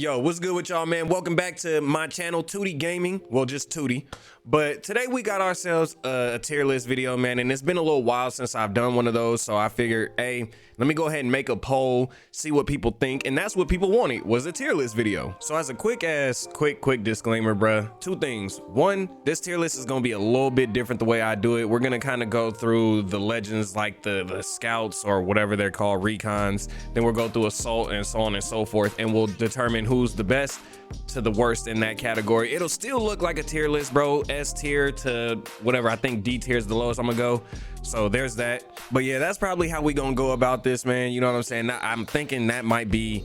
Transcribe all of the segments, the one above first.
Yo, what's good with y'all, man? Welcome back to my channel, Tutti Gaming. Well, just Tutti. But today we got ourselves a tier list video, man, and it's been a little while since I've done one of those, so I figured, hey, let me go ahead and make a poll, see what people think, and that's what people wanted, was a tier list video. So as a quick disclaimer, bruh, two things. One, this tier list is gonna be a little bit different the way I do it. We're gonna kind of go through the legends, like the scouts or whatever they're called, recons. Then we'll go through assault and so on and so forth, and we'll determine who's the best to the worst in that category. It'll still look like a tier list, bro. S tier to whatever. I think D tier is the lowest I'm gonna go. So there's that. But yeah, that's probably how we gonna go about this, man. You know what I'm saying? I'm thinking that might be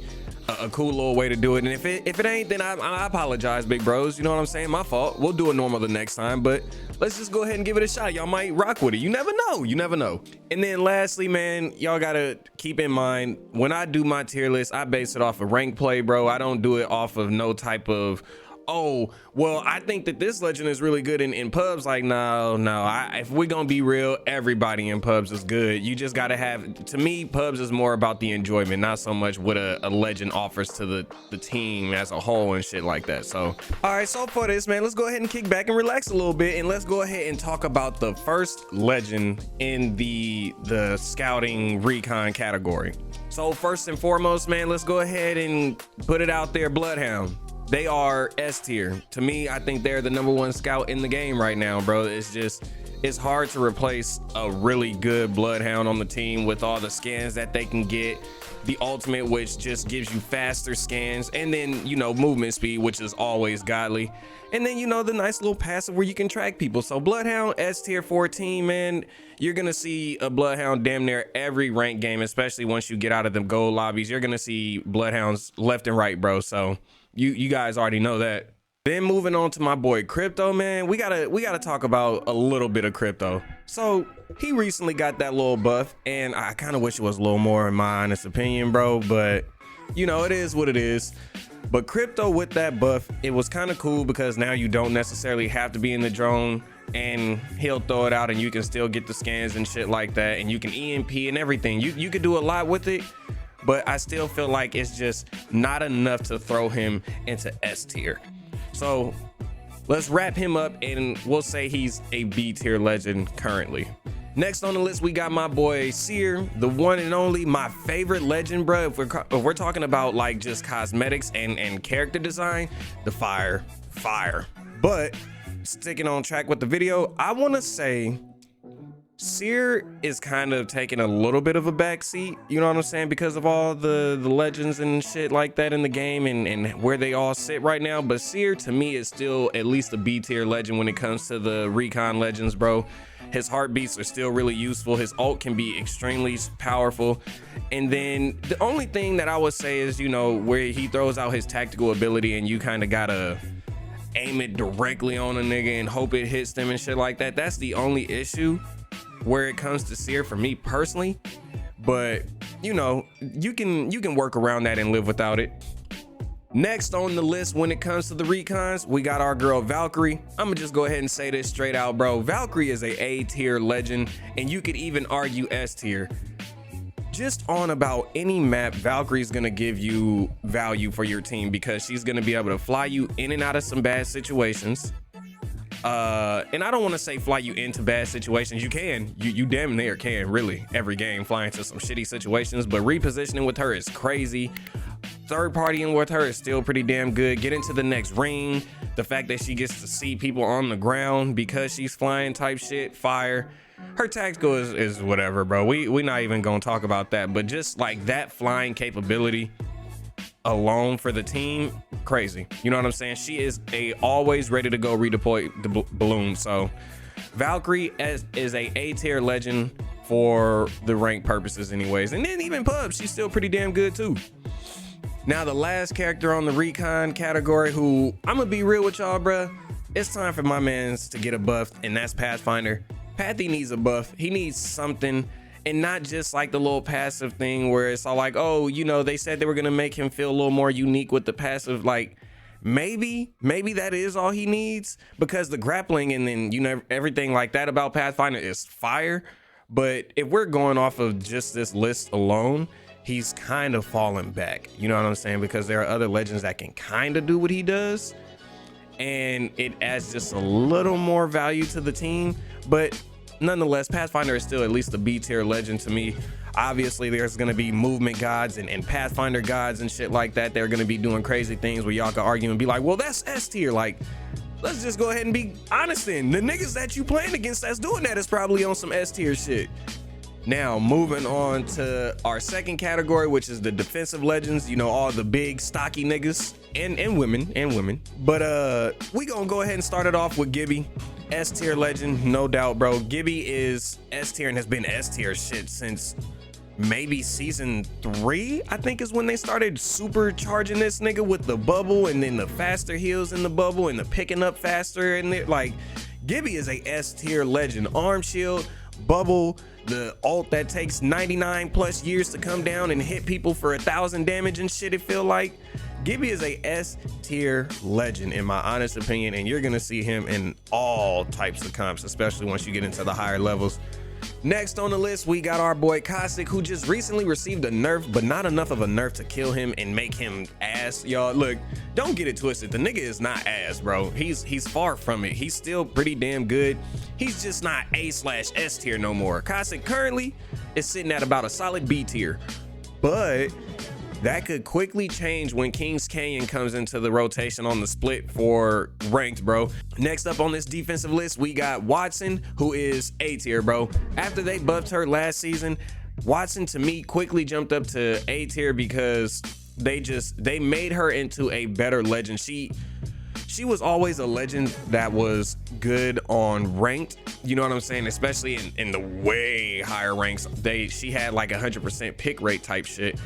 a cool little way to do it. And if it ain't, then I apologize, big bros. You know what I'm saying? My fault. We'll do it normal the next time, but let's just go ahead and give it a shot. Y'all might rock with it. You never know. You never know. And then lastly, man, y'all gotta keep in mind, when I do my tier list, I base it off of rank play, bro. I don't do it off of no type of, oh, well, I think that this legend is really good in pubs. Like, no, if we're gonna be real, everybody in pubs is good. You just gotta have, to me, pubs is more about the enjoyment, not so much what a legend offers to the team as a whole and shit like that. So all right, so for this, man, let's go ahead and kick back and relax a little bit, and let's go ahead and talk about the first legend in the scouting recon category. So first and foremost, man, let's go ahead and put it out there. Bloodhound. They are S tier. To me, I think they're the #1 scout in the game right now, bro. It's hard to replace a really good Bloodhound on the team with all the scans that they can get. The ultimate, which just gives you faster scans, and then, you know, movement speed, which is always godly. And then, you know, the nice little passive where you can track people. So Bloodhound S tier 14, man, you're gonna see a Bloodhound damn near every ranked game, especially once you get out of the gold lobbies. You're gonna see Bloodhounds left and right, bro. So you guys already know that. Then moving on to my boy Crypto, man, we gotta talk about a little bit of Crypto. So he recently got that little buff, and I kind of wish it was a little more, in my honest opinion, bro, but you know, it is what it is. But Crypto with that buff, it was kind of cool because now you don't necessarily have to be in the drone, and he'll throw it out and you can still get the scans and shit like that, and you can EMP and everything. You could do a lot with it, but I still feel like it's just not enough to throw him into S tier. So let's wrap him up, and we'll say he's a B tier legend currently. Next on the list, we got my boy Seer, the one and only, my favorite legend, bro. If we're talking about like just cosmetics and character design, the fire. But sticking on track with the video, I want to say Seer is kind of taking a little bit of a backseat, you know what I'm saying, because of all the legends and shit like that in the game and where they all sit right now. But Seer, to me, is still at least a B tier legend when it comes to the Recon Legends, bro. His heartbeats are still really useful. His ult can be extremely powerful. And then the only thing that I would say is, you know, where he throws out his tactical ability and you kind of gotta aim it directly on a nigga and hope it hits them and shit like that. That's the only issue where it comes to Seer for me personally. But you know, you can work around that and live without it. Next on the list when it comes to the recons, we got our girl Valkyrie. I'm gonna just go ahead and say this straight out, bro. Valkyrie is a tier legend, and you could even argue S tier. Just on about any map, Valkyrie's gonna give you value for your team because she's gonna be able to fly you in and out of some bad situations. And I don't want to say fly you into bad situations. You can, you damn near can, really, every game fly into some shitty situations, but repositioning with her is crazy. Third partying with her is still pretty damn good. Get into the next ring. The fact that she gets to see people on the ground because she's flying type shit, fire. Her tactical is whatever, bro. We not even gonna talk about that, but just like that flying capability alone for the team, crazy. You know what I'm saying? She is always ready to go redeploy the balloon. So Valkyrie is a tier legend for the rank purposes anyways. And then even pubs, she's still pretty damn good too. Now the last character on the recon category, who I'm gonna be real with y'all, bruh, it's time for my mans to get a buff, and that's Pathfinder. Pathy needs a buff. He needs something, and not just like the little passive thing where it's all like, oh, you know, they said they were gonna make him feel a little more unique with the passive. Like maybe that is all he needs, because the grappling and then, you know, everything like that about Pathfinder is fire. But if we're going off of just this list alone, he's kind of fallen back. You know what I'm saying? Because there are other legends that can kind of do what he does, and it adds just a little more value to the team. But nonetheless, Pathfinder is still at least a B tier legend to me. Obviously, there's going to be movement gods and Pathfinder gods and shit like that. They're going to be doing crazy things where y'all can argue and be like, well, that's S tier. Like, let's just go ahead and be honest then. The niggas that you playing against that's doing that is probably on some S tier shit. Now, moving on to our second category, which is the defensive legends. You know, all the big, stocky niggas and women. But we gonna go ahead and start it off with Gibby. S tier legend, no doubt, bro. Gibby is S tier and has been S tier shit since maybe season 3, I think is when they started supercharging this nigga with the bubble and then the faster heals in the bubble and the picking up faster. And like, Gibby is a S tier legend. Arm shield, bubble, the ult that takes 99 plus years to come down and hit people for 1,000 damage and shit, it feel like. Gibby is a S tier legend in my honest opinion, and you're gonna see him in all types of comps, especially once you get into the higher levels. Next on the list, we got our boy Cossack, who just recently received a nerf, but not enough of a nerf to kill him and make him ass. Y'all, look, don't get it twisted. The nigga is not ass, bro. He's far from it. He's still pretty damn good. He's just not A/S tier no more. Cossack currently is sitting at about a solid B tier, but that could quickly change when King's Canyon comes into the rotation on the split for ranked, bro. Next up on this defensive list, we got Watson, who is A tier, bro. After they buffed her last season, Watson to me quickly jumped up to A tier because they made her into a better legend. She was always a legend that was good on ranked, you know what I'm saying? Especially in the way higher ranks. She had like 100% pick rate type shit.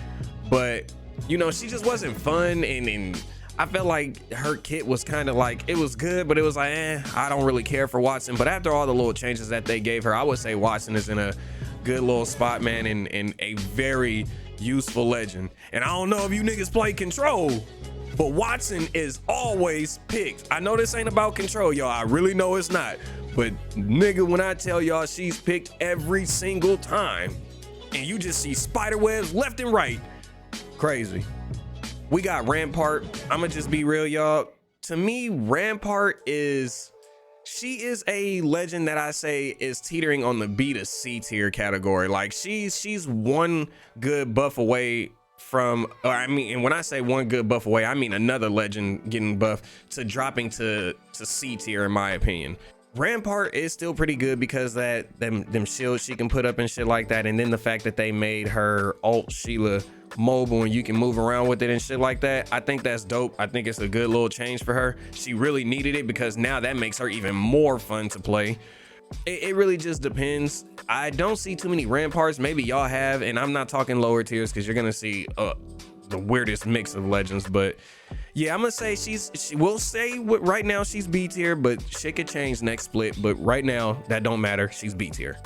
But, you know, she just wasn't fun, and I felt like her kit was kind of like, it was good, but it was like, I don't really care for Watson. But after all the little changes that they gave her, I would say Watson is in a good little spot, man, and a very useful legend. And I don't know if you niggas play Control, but Watson is always picked. I know this ain't about Control, y'all. I really know it's not. But nigga, when I tell y'all she's picked every single time, and you just see spider webs left and right, crazy. We got Rampart. I'ma just be real, y'all. To me, Rampart she is a legend that I say is teetering on the B to C tier category. Like she's one good buff away from, or I mean, and when I say one good buff away, I mean another legend getting buffed to dropping to C tier in my opinion. Rampart is still pretty good because that them shields she can put up and shit like that, and then the fact that they made her ult Sheila mobile and you can move around with it and shit like that, I think that's dope. I think it's a good little change for her. She really needed it because now that makes her even more fun to play. It really just depends. I don't see too many Ramparts. Maybe y'all have, and I'm not talking lower tiers because you're gonna see the weirdest mix of legends. But yeah, I'm gonna say we'll say right now she's B tier, but shit could change next split. But right now that don't matter. She's B tier.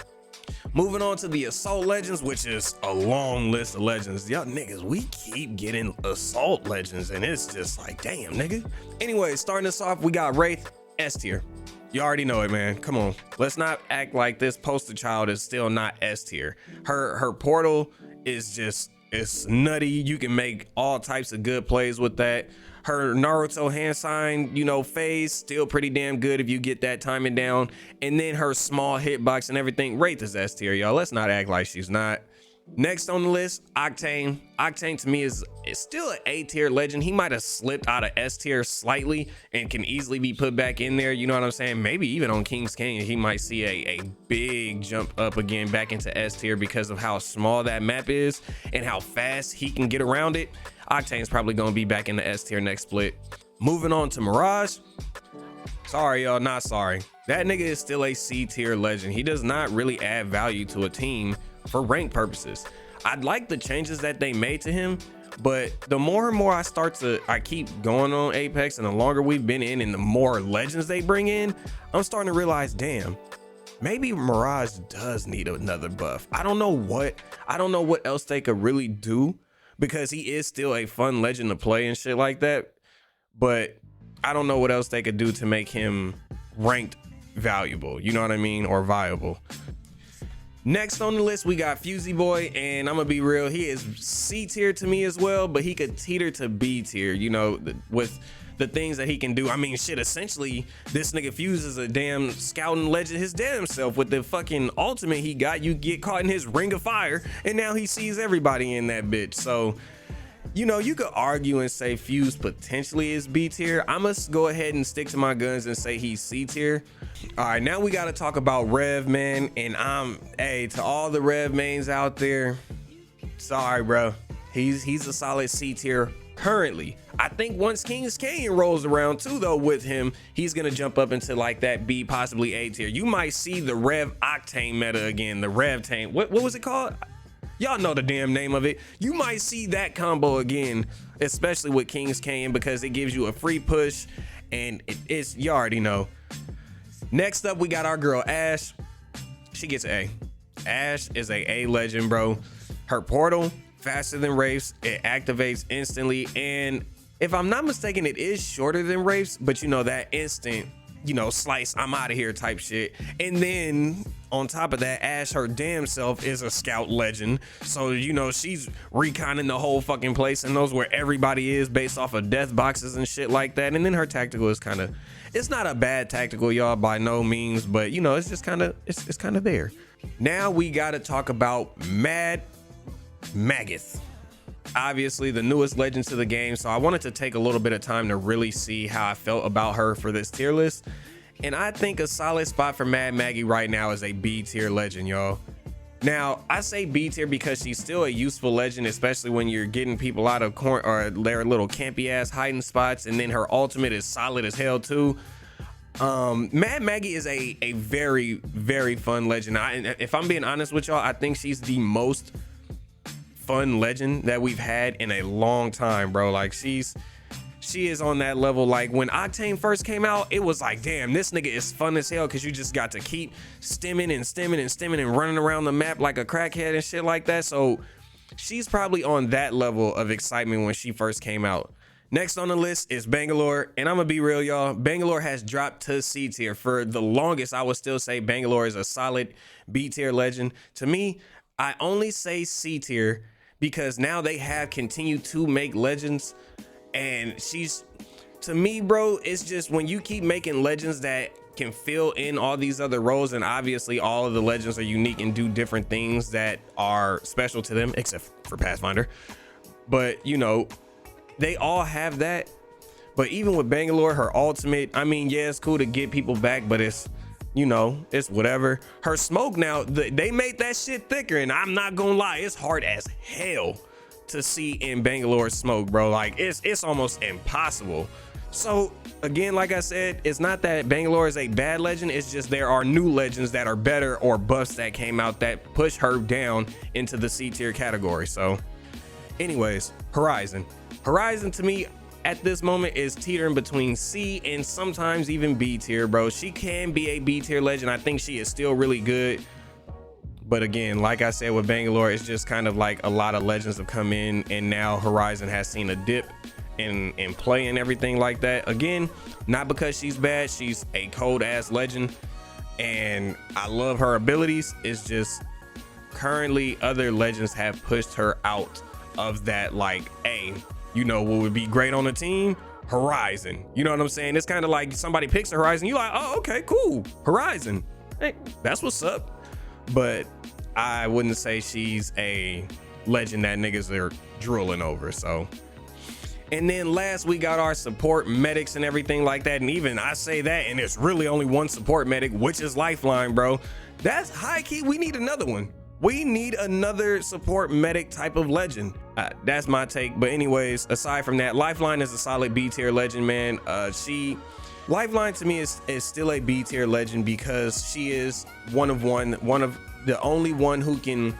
Moving on to the Assault Legends, which is a long list of legends. Y'all niggas, we keep getting Assault Legends, and it's just like, damn, nigga. Anyway, starting us off, we got Wraith, S tier. You already know it, man. Come on. Let's not act like this poster child is still not S tier. Her portal is just, it's nutty. You can make all types of good plays with that. Her Naruto hand sign, you know, phase, still pretty damn good if you get that timing down. And then her small hitbox and everything. Wraith is S tier, y'all. Let's not act like she's not. Next on the list, Octane. Octane to me is still an A tier legend. He might have slipped out of S tier slightly and can easily be put back in there. You know what I'm saying? Maybe even on King's Canyon, he might see a big jump up again back into S tier because of how small that map is and how fast he can get around it. Octane's probably gonna be back in the S tier next split. Moving on to Mirage. Sorry, y'all, not sorry. That nigga is still a C tier legend. He does not really add value to a team for rank purposes. I'd like the changes that they made to him, but the more and more I keep going on Apex, and the longer we've been in and the more legends they bring in, I'm starting to realize, damn, maybe Mirage does need another buff. I don't know what else they could really do, because he is still a fun legend to play and shit like that, but I don't know what else they could do to make him ranked valuable, you know what I mean, or viable. Next on the list, we got Fusey Boy, and I'm gonna be real, he is C tier to me as well, but he could teeter to B tier, you know, with the things that he can do. I mean, shit, essentially, this nigga Fuse is a damn scouting legend his damn self. With the fucking ultimate he got, you get caught in his ring of fire, and now he sees everybody in that bitch. So, you know, you could argue and say Fuse potentially is B tier. I must go ahead and stick to my guns and say he's C tier. All right, now we got to talk about Rev, man. And hey, to all the Rev mains out there, sorry, bro. He's a solid C tier currently. I think once King's Canyon rolls around too, though, with him, he's gonna jump up into like that B, possibly A tier. You might see the Rev Octane meta again, the Rev Tane. What was it called? Y'all know the damn name of it. You might see that combo again, especially with King's Canyon, because it gives you a free push, and it's, you already know. Next up, we got our girl Ash. She gets A. Ash is a legend, bro. Her portal, faster than Wraiths, it activates instantly, and if I'm not mistaken, it is shorter than Wraiths, but you know, that instant, you know, slice, I'm out of here type shit. And then on top of that, Ash, her damn self, is a scout legend, so you know, she's reconning the whole fucking place and knows where everybody is based off of death boxes and shit like that. And then her tactical is kind of, it's not a bad tactical, y'all, by no means, but you know, it's just kind of, it's kind of there. Now we got to talk about Mad Maggith, obviously the newest legend to the game, so I wanted to take a little bit of time to really see how I felt about her for this tier list. And I think a solid spot for Mad Maggie right now is a B tier legend, y'all. Now, I say B tier because she's still a useful legend, especially when you're getting people out of corner or their little campy ass hiding spots, and then her ultimate is solid as hell too. Mad Maggie is a very, very fun legend. If I'm being honest with y'all, I think she's the most fun legend that we've had in a long time, bro. Like, she is on that level. Like, when Octane first came out, it was like, damn, this nigga is fun as hell, because you just got to keep stemming and running around the map like a crackhead and shit like that. So she's probably on that level of excitement when she first came out. Next on the list is Bangalore, and I'm gonna be real, y'all. Bangalore has dropped to C tier. For the longest, I would still say Bangalore is a solid B tier legend. To me, I only say C tier because now they have continued to make legends, and she's, to me, bro, it's just when you keep making legends that can fill in all these other roles, and obviously all of the legends are unique and do different things that are special to them, except for Pathfinder, but you know, they all have that. But even with Bangalore, her ultimate, I mean, yeah, it's cool to get people back, but it's, you know, it's whatever. Her smoke now, they made that shit thicker, and I'm not gonna lie, it's hard as hell to see in Bangalore smoke, bro. Like, it's almost impossible. So again, like I said, it's not that Bangalore is a bad legend, it's just there are new legends that are better or buffs that came out that push her down into the C tier category. So anyways, Horizon to me at this moment is teetering between C and sometimes even B tier, bro. She can be a B tier legend. I think she is still really good, but again, like I said with Bangalore, it's just kind of like a lot of legends have come in, and now Horizon has seen a dip in play and everything like that. Again, not because she's bad, she's a cold ass legend, and I love her abilities. It's just currently other legends have pushed her out of that, like, hey, you know what would be great on the team? Horizon. You know what I'm saying? It's kind of like somebody picks a Horizon, you like, oh, okay, cool, Horizon, hey, that's what's up. But I wouldn't say she's a legend that niggas are drooling over. So, and then last, we got our support medics and everything like that, and even I say that, and it's really only one support medic, which is Lifeline, bro. That's high key, we need another one. We need another support medic type of legend. That's my take. But anyways, aside from that, Lifeline is a solid B tier legend, man. Lifeline to me is still a B tier legend because she is one of the only one who can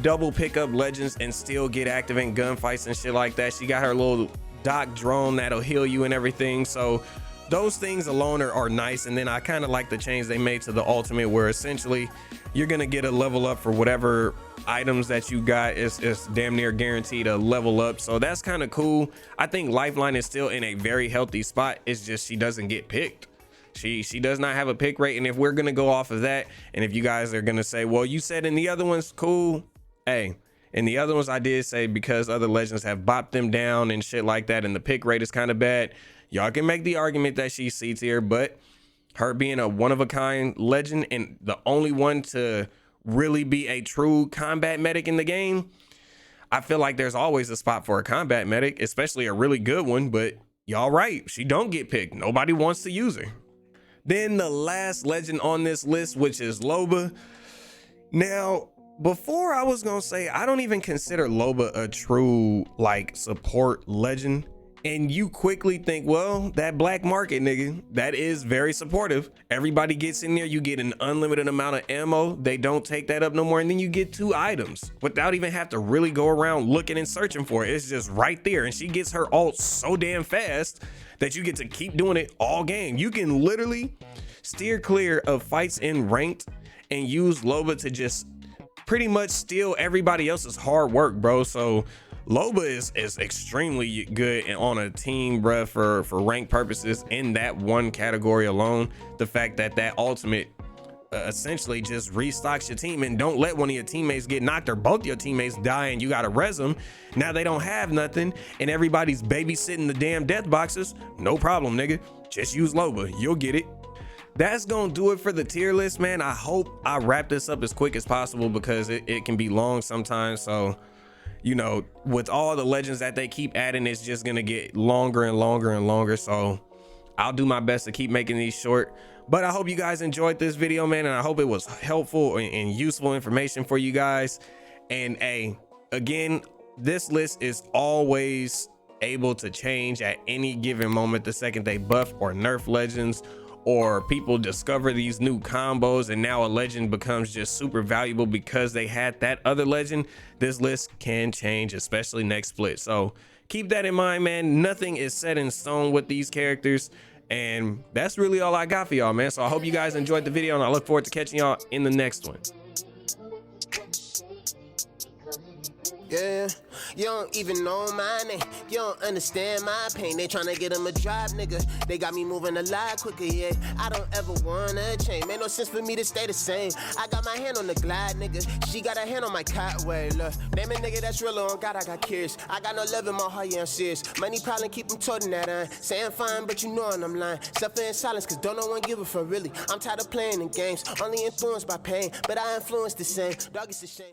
double pick up legends and still get active in gunfights and shit like that. She got her little dock drone that'll heal you and everything. So those things alone are nice. And then I kind of like the change they made to the ultimate, where essentially you're gonna get a level up for whatever items that you got. It's damn near guaranteed a level up, so that's kind of cool. I think Lifeline is still in a very healthy spot. It's just she doesn't get picked. She does not have a pick rate, and if we're gonna go off of that, and if you guys are gonna say, well, you said in the other ones, cool. Hey, in the other ones I did say because other legends have bopped them down and shit like that, and the pick rate is kind of bad. Y'all can make the argument that she's C tier, but her being a one-of-a-kind legend and the only one to really be a true combat medic in the game, I feel like there's always a spot for a combat medic, especially a really good one. But y'all right, she don't get picked. Nobody wants to use her. Then the last legend on this list, which is Loba. Now, before I was gonna say, I don't even consider Loba a true like support legend. And you quickly think, well, that black market nigga, that is very supportive. Everybody gets in there, you get an unlimited amount of ammo. They don't take that up no more. And then you get 2 items without even have to really go around looking and searching for it. It's just right there. And she gets her ult so damn fast that you get to keep doing it all game. You can literally steer clear of fights in ranked and use Loba to just pretty much steal everybody else's hard work, bro. So Loba is extremely good on a team, bruh, for rank purposes in that one category alone. The fact that ultimate essentially just restocks your team and don't let one of your teammates get knocked or both your teammates die and you gotta res them. Now they don't have nothing and everybody's babysitting the damn death boxes. No problem, nigga. Just use Loba. You'll get it. That's gonna do it for the tier list, man. I hope I wrap this up as quick as possible because it can be long sometimes. So, you know, with all the legends that they keep adding, it's just gonna get longer and longer and longer. So I'll do my best to keep making these short. But I hope you guys enjoyed this video, man, and I hope it was helpful and useful information for you guys. And again, this list is always able to change at any given moment the second they buff or nerf legends, or people discover these new combos and now a legend becomes just super valuable because they had that other legend. This list can change, especially next split. So keep that in mind, man. Nothing is set in stone with these characters. And that's really all I got for y'all, man. So I hope you guys enjoyed the video and I look forward to catching y'all in the next one. Yeah, you don't even know my name. You don't understand my pain. They tryna get them a drive, nigga. They got me moving a lot quicker, yeah. I don't ever wanna change. Make no sense for me to stay the same. I got my hand on the glide, nigga. She got her hand on my cot. Wait, look. Name a nigga that's real on God, I got curious. I got no love in my heart, yeah, I'm serious. Money problem keep them toting that on. Saying fine, but you know I'm lying. Suffer in silence, cause don't no one give a fuck, really. I'm tired of playing in games. Only influenced by pain, but I influence the same. Dog, it's a shame.